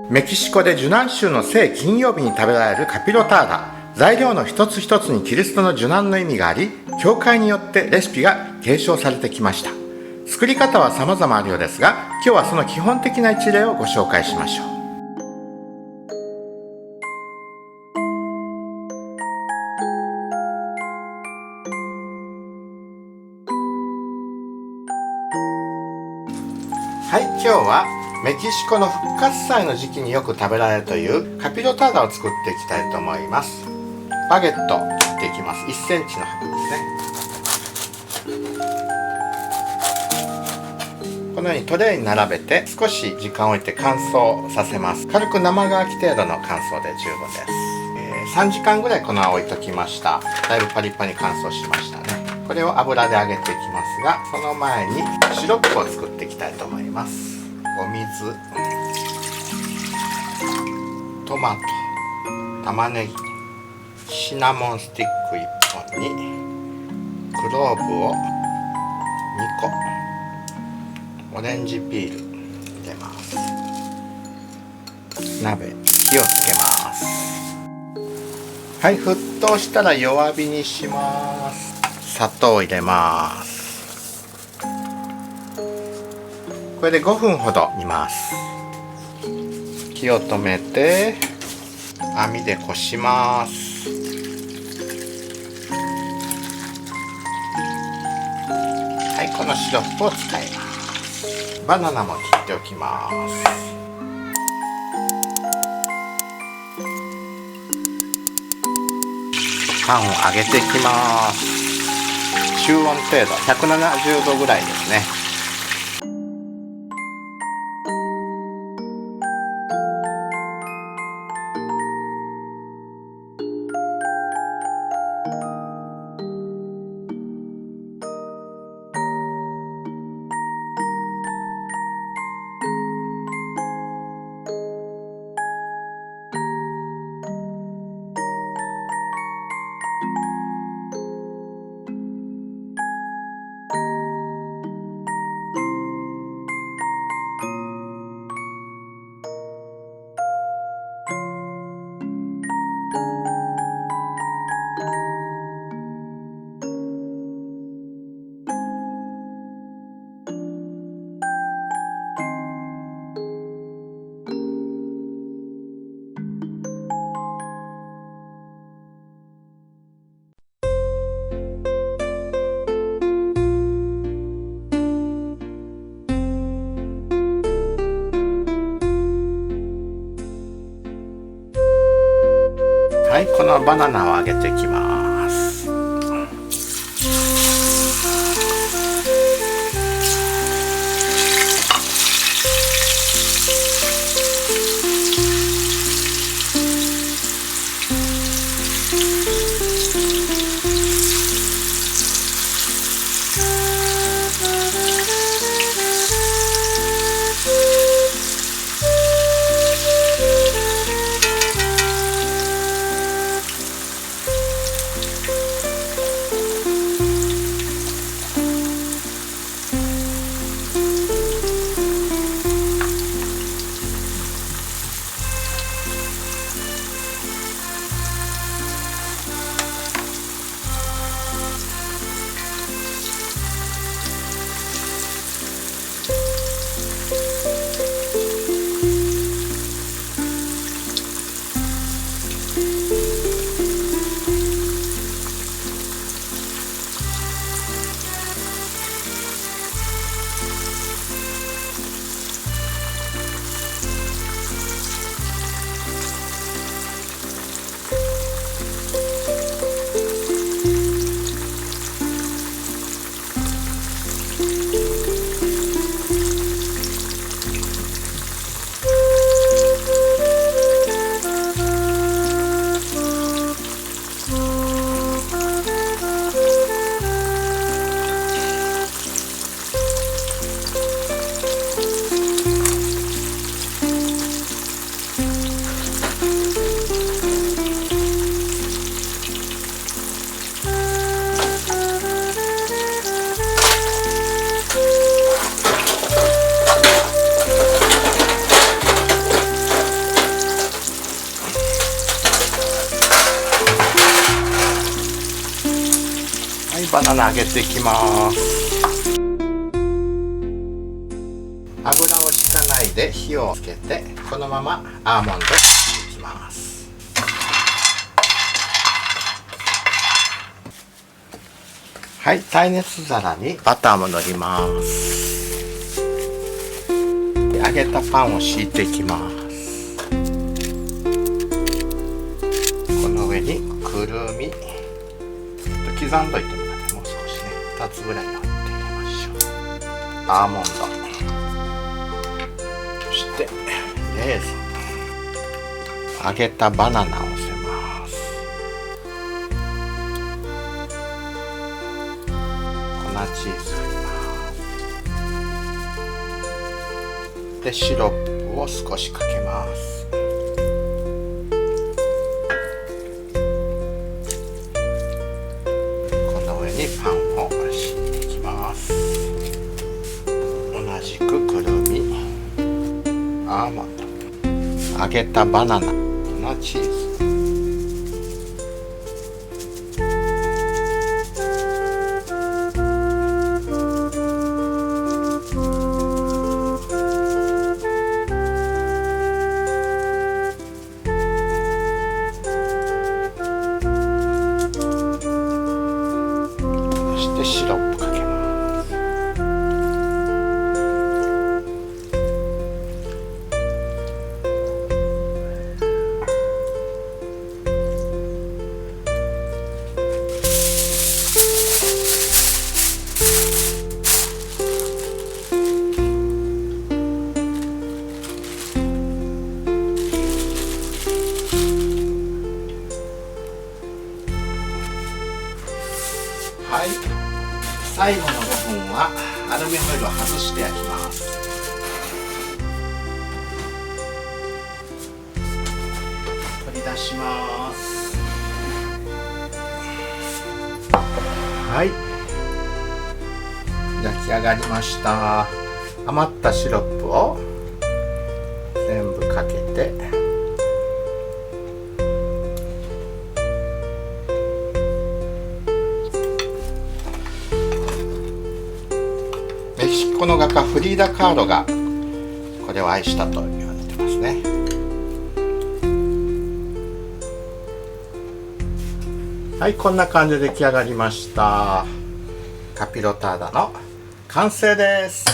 メキシコで受難週の聖金曜日に食べられるカピロターラ。材料の一つ一つにキリストの受難の意味があり、教会によってレシピが継承されてきました。作り方は様々あるようですが、今日はその基本的な一例をご紹介しましょう。はい、今日はメキシコの復活祭の時期によく食べられるというカピロターラを作っていきたいと思います。バゲット切っていきます。1センチの幅ですね。このようにトレイに並べて少し時間を置いて乾燥させます。軽く生乾き程度の乾燥で十分です。3時間ぐらいこの置いときました。だいぶパリパリに乾燥しましたね。これを油で揚げていきますが、その前にシロップを作っていきたいと思います。お水、トマト、玉ねぎ、シナモンスティック1本にクローブを2個、オレンジピール入れます。鍋、火をつけます。はい、沸騰したら弱火にします。砂糖を入れます。これで5分ほど煮ます。火を止めて網でこします。はい、このシロップを使います。バナナも切っておきます。パンを揚げていきます。中温程度、170度ぐらいですね。はい、このバナナを揚げていきます。バナナ揚げていきます。油を引かないで火をつけて、このままアーモンドしていきます。はい、耐熱皿にバターも塗ります。揚げたパンを敷いていきます。この上にくるみ、刻んどいてもらって、もう少しね、2つぐらいのって入れましょう。アーモンド、そしてレーズン、揚げたバナナを乗せます。粉チーズでシロップを少しかけます。この上にパンを敷いていきます。同じくくるみ、アーモンド、揚げたバナナ、粉チーズ、シロップかけます。はい、最後の部分はアルミホイルを外して焼きます。取り出します。はい、焼き上がりました。余ったシロップを全部かけて、メキシコの画家フリーダ・カーロがこれを愛したと言われてますね。はい、こんな感じで出来上がりました。カピロターダの完成です。